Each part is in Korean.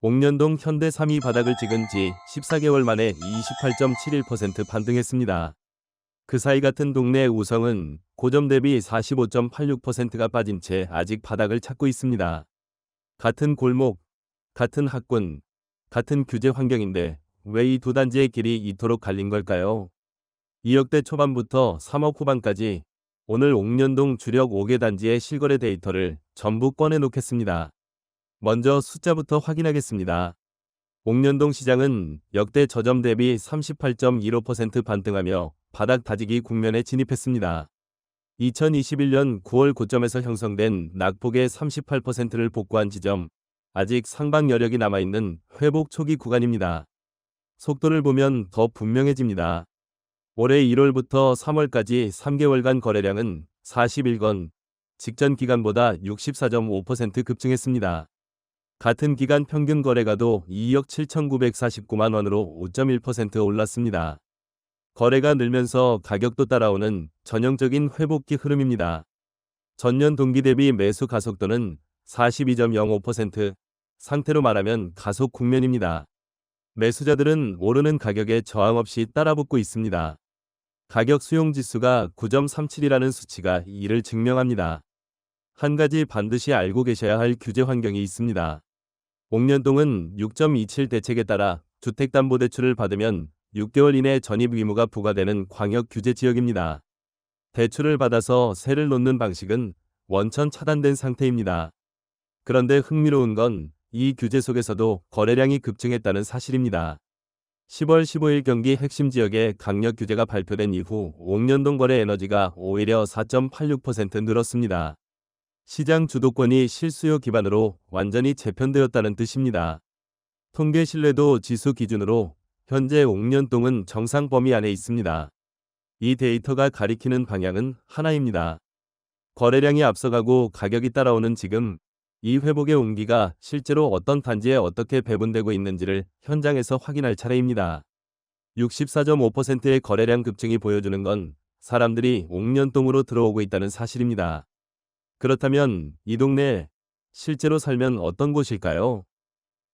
옥년동 현대 3위 바닥을 찍은 지 14개월 만에 28.71% 반등했습니다. 그 사이 같은 동네 우성은 고점 대비 45.86%가 빠진 채 아직 바닥을 찾고 있습니다. 같은 골목, 같은 학군, 같은 규제 환경인데 왜 이 두 단지의 길이 이토록 갈린 걸까요? 2억대 초반부터 3억 후반까지 오늘 옥년동 주력 5개 단지의 실거래 데이터를 전부 꺼내놓겠습니다. 먼저 숫자부터 확인하겠습니다. 옥년동 시장은 역대 저점 대비 38.15% 반등하며 바닥 다지기 국면에 진입했습니다. 2021년 9월 고점에서 형성된 낙폭의 38%를 복구한 지점, 아직 상방 여력이 남아있는 회복 초기 구간입니다. 속도를 보면 더 분명해집니다. 올해 1월부터 3월까지 3개월간 거래량은 41건, 직전 기간보다 64.5% 급증했습니다. 같은 기간 평균 거래가도 2억 7,949만 원으로 5.1% 올랐습니다. 거래가 늘면서 가격도 따라오는 전형적인 회복기 흐름입니다. 전년 동기 대비 매수 가속도는 42.05%, 상태로 말하면 가속 국면입니다. 매수자들은 오르는 가격에 저항 없이 따라붙고 있습니다. 가격 수용 지수가 9.37이라는 수치가 이를 증명합니다. 한 가지 반드시 알고 계셔야 할 규제 환경이 있습니다. 옥년동은 6.27 대책에 따라 주택담보대출을 받으면 6개월 이내 전입 의무가 부과되는 광역 규제 지역입니다. 대출을 받아서 세를 놓는 방식은 원천 차단된 상태입니다. 그런데 흥미로운 건 이 규제 속에서도 거래량이 급증했다는 사실입니다. 10월 15일 경기 핵심 지역에 강력 규제가 발표된 이후 옥년동 거래 에너지가 오히려 4.86% 늘었습니다. 시장 주도권이 실수요 기반으로 완전히 재편되었다는 뜻입니다. 통계 신뢰도 지수 기준으로 현재 옥년동은 정상 범위 안에 있습니다. 이 데이터가 가리키는 방향은 하나입니다. 거래량이 앞서가고 가격이 따라오는 지금, 이 회복의 온기가 실제로 어떤 단지에 어떻게 배분되고 있는지를 현장에서 확인할 차례입니다. 64.5%의 거래량 급증이 보여주는 건 사람들이 옥년동으로 들어오고 있다는 사실입니다. 그렇다면 이 동네 실제로 살면 어떤 곳일까요?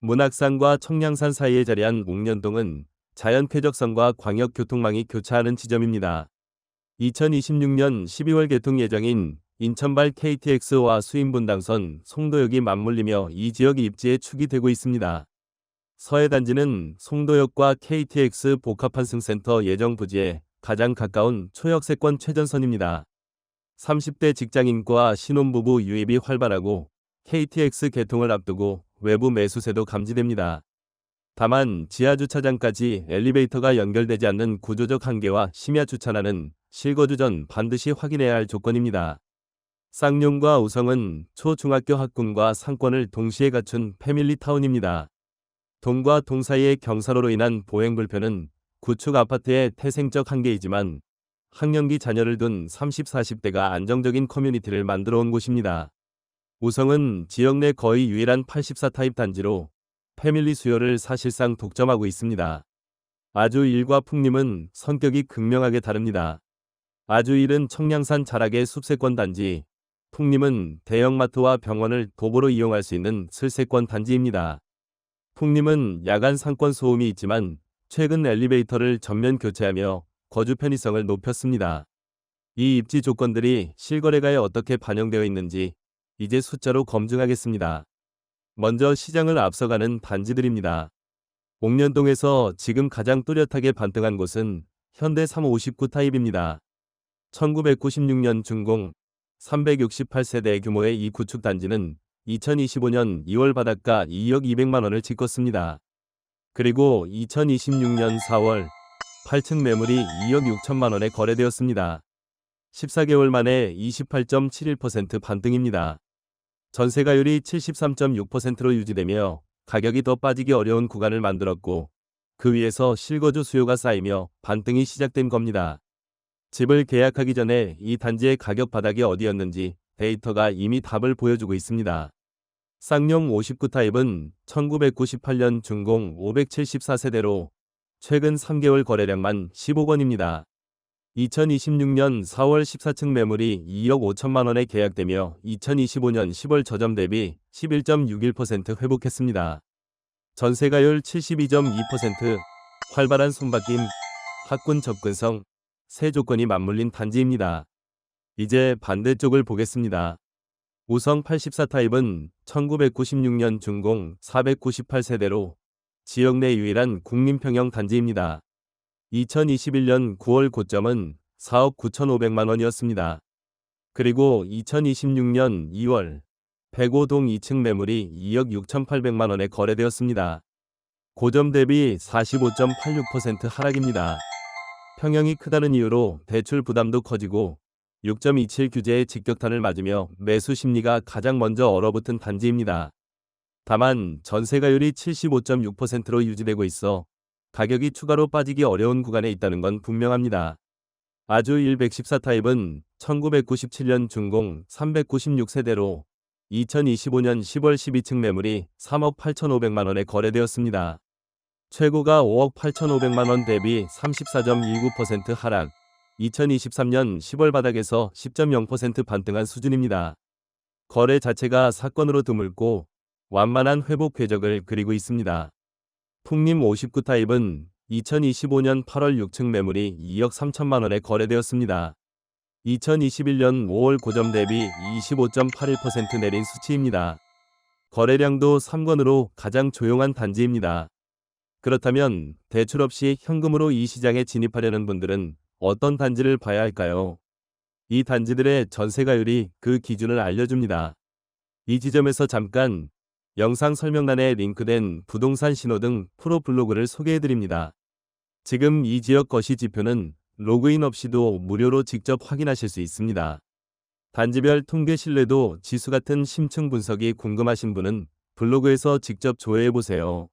문학산과 청량산 사이에 자리한 옥년동은 자연 쾌적성과 광역 교통망이 교차하는 지점입니다. 2026년 12월 개통 예정인 인천발 KTX와 수인분당선, 송도역이 맞물리며 이 지역 입지에 축이 되고 있습니다. 서해 단지는 송도역과 KTX 복합환승센터 예정 부지에 가장 가까운 초역세권 최전선입니다. 30대 직장인과 신혼부부 유입이 활발하고 KTX 개통을 앞두고 외부 매수세도 감지됩니다. 다만 지하주차장까지 엘리베이터가 연결되지 않는 구조적 한계와 심야 주차라는 실거주 전 반드시 확인해야 할 조건입니다. 쌍용과 우성은 초중학교 학군과 상권을 동시에 갖춘 패밀리타운입니다. 동과 동 사이의 경사로로 인한 보행 불편은 구축 아파트의 태생적 한계이지만 학령기 자녀를 둔 30, 40대가 안정적인 커뮤니티를 만들어 온 곳입니다. 우성은 지역 내 거의 유일한 84 타입 단지로 패밀리 수요를 사실상 독점하고 있습니다. 아주1과 풍림은 성격이 극명하게 다릅니다. 아주1은 청량산 자락의 숲세권 단지, 풍림은 대형마트와 병원을 도보로 이용할 수 있는 슬세권 단지입니다. 풍림은 야간 상권 소음이 있지만 최근 엘리베이터를 전면 교체하며 거주 편의성을 높였습니다. 이 입지 조건들이 실거래가에 어떻게 반영되어 있는지 이제 숫자로 검증하겠습니다. 먼저 시장을 앞서가는 단지들입니다. 옥년동에서 지금 가장 뚜렷하게 반등한 곳은 현대 359 타입입니다. 1996년 준공, 368세대 규모의 이 구축 단지는 2025년 2월 바닷가 2억 200만 원을 찍었습니다. 그리고 2026년 4월 8층 매물이 2억 6천만 원에 거래되었습니다. 14개월 만에 28.71% 반등입니다. 전세가율이 73.6%로 유지되며 가격이 더 빠지기 어려운 구간을 만들었고 그 위에서 실거주 수요가 쌓이며 반등이 시작된 겁니다. 집을 계약하기 전에 이 단지의 가격 바닥이 어디였는지 데이터가 이미 답을 보여주고 있습니다. 쌍용 59 타입은 1998년 준공 574세대로 최근 3개월 거래량만 15건입니다. 2026년 4월 14층 매물이 2억 5천만 원에 계약되며 2025년 10월 저점 대비 11.61% 회복했습니다. 전세가율 72.2%, 활발한 손바뀜, 학군 접근성, 세 조건이 맞물린 단지입니다. 이제 반대쪽을 보겠습니다. 우성 84 타입은 1996년 준공 498세대로 지역 내 유일한 국민평형 단지입니다. 2021년 9월 고점은 4억 9,500만 원이었습니다. 그리고 2026년 2월 105동 2층 매물이 2억 6,800만 원에 거래되었습니다. 고점 대비 45.86% 하락입니다. 평형이 크다는 이유로 대출 부담도 커지고 6.27 규제의 직격탄을 맞으며 매수 심리가 가장 먼저 얼어붙은 단지입니다. 다만 전세가율이 75.6%로 유지되고 있어 가격이 추가로 빠지기 어려운 구간에 있다는 건 분명합니다. 아주 114 타입은 1997년 준공 396세대로 2025년 10월 12층 매물이 3억 8,500만 원에 거래되었습니다. 최고가 5억 8,500만 원 대비 34.19% 하락, 2023년 10월 바닥에서 10.0% 반등한 수준입니다. 거래 자체가 사건으로 드물고 완만한 회복 궤적을 그리고 있습니다. 풍림 59 타입은 2025년 8월 6층 매물이 2억 3천만 원에 거래되었습니다. 2021년 5월 고점 대비 25.81% 내린 수치입니다. 거래량도 3건으로 가장 조용한 단지입니다. 그렇다면 대출 없이 현금으로 이 시장에 진입하려는 분들은 어떤 단지를 봐야 할까요? 이 단지들의 전세가율이 그 기준을 알려줍니다. 이 지점에서 잠깐 영상 설명란에 링크된 부동산 신호등 프로 블로그를 소개해드립니다. 지금 이 지역 거시 지표는 로그인 없이도 무료로 직접 확인하실 수 있습니다. 단지별 통계 신뢰도 지수 같은 심층 분석이 궁금하신 분은 블로그에서 직접 조회해보세요.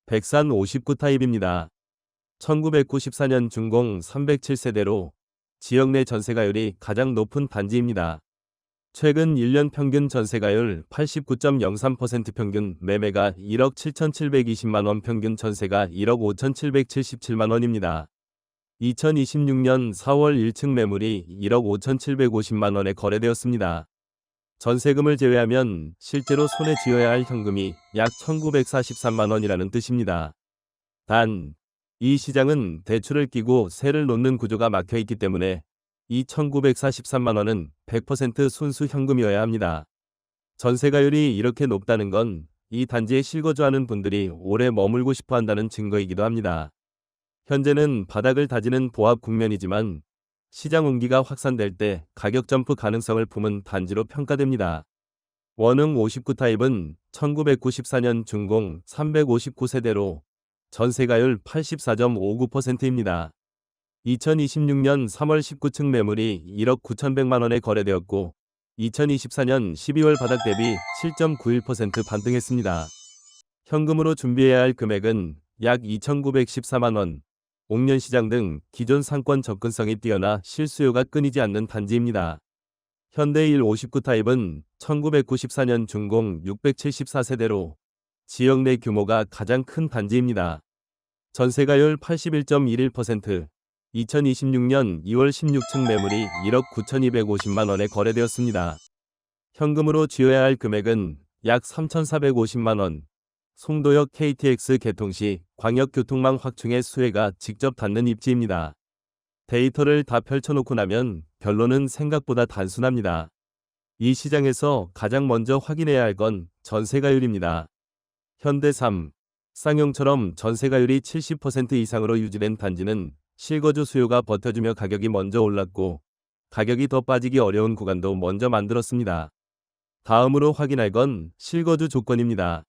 백산 59 타입입니다. 1994년 준공 307세대로 지역 내 전세가율이 가장 높은 단지입니다. 최근 1년 평균 전세가율 89.03% 평균 매매가 1억 7,720만 원 평균 전세가 1억 5,777만 원입니다. 2026년 4월 1층 매물이 1억 5,750만 원에 거래되었습니다. 전세금을 제외하면 실제로 손에 쥐어야 할 현금이 약 1,943만 원이라는 뜻입니다. 단, 이 시장은 대출을 끼고 세를 놓는 구조가 막혀있기 때문에 이 1,943만 원은 100% 순수 현금이어야 합니다. 전세가율이 이렇게 높다는 건 이 단지에 실거주하는 분들이 오래 머물고 싶어 한다는 증거이기도 합니다. 현재는 바닥을 다지는 보합 국면이지만 시장 온기가 확산될 때 가격 점프 가능성을 품은 단지로 평가됩니다. 원흥 59 타입은 1994년 준공 359세대로 전세가율 84.59%입니다. 2026년 3월 19층 매물이 1억 9,100만 원에 거래되었고 2024년 12월 바닥 대비 7.91% 반등했습니다. 현금으로 준비해야 할 금액은 약 2,914만 원, 옥년시장 등 기존 상권 접근성이 뛰어나 실수요가 끊이지 않는 단지입니다. 현대일 59 타입은 1994년 준공 674세대로 지역 내 규모가 가장 큰 단지입니다. 전세가율 81.11%, 2026년 2월 16층 매물이 1억 9,250만 원에 거래되었습니다. 현금으로 쥐어야 할 금액은 약 3,450만 원. 송도역 KTX 개통 시 광역교통망 확충의 수혜가 직접 닿는 입지입니다. 데이터를 다 펼쳐놓고 나면 결론은 생각보다 단순합니다. 이 시장에서 가장 먼저 확인해야 할 건 전세가율입니다. 현대 3, 쌍용처럼 전세가율이 70% 이상으로 유지된 단지는 실거주 수요가 버텨주며 가격이 먼저 올랐고 가격이 더 빠지기 어려운 구간도 먼저 만들었습니다. 다음으로 확인할 건 실거주 조건입니다.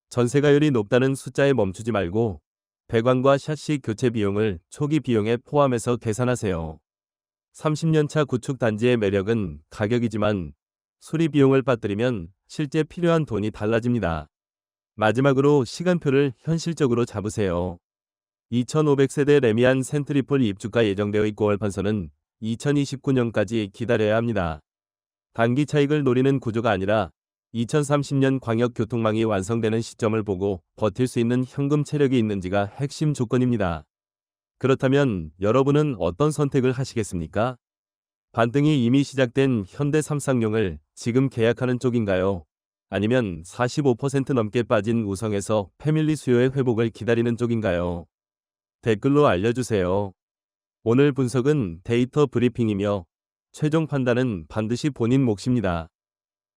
전세가율이 높다는 숫자에 멈추지 말고 배관과 샤시 교체 비용을 초기 비용에 포함해서 계산하세요. 30년차 구축 단지의 매력은 가격이지만 수리 비용을 빠뜨리면 실제 필요한 돈이 달라집니다. 마지막으로 시간표를 현실적으로 잡으세요. 2,500세대 레미안 센트리폴 입주가 예정되어 있고 월판선은 2029년까지 기다려야 합니다. 단기 차익을 노리는 구조가 아니라 2030년 광역교통망이 완성되는 시점을 보고 버틸 수 있는 현금 체력이 있는지가 핵심 조건입니다. 그렇다면 여러분은 어떤 선택을 하시겠습니까? 반등이 이미 시작된 현대 삼쌍용을 지금 계약하는 쪽인가요? 아니면 45% 넘게 빠진 우성에서 패밀리 수요의 회복을 기다리는 쪽인가요? 댓글로 알려주세요. 오늘 분석은 데이터 브리핑이며 최종 판단은 반드시 본인 몫입니다.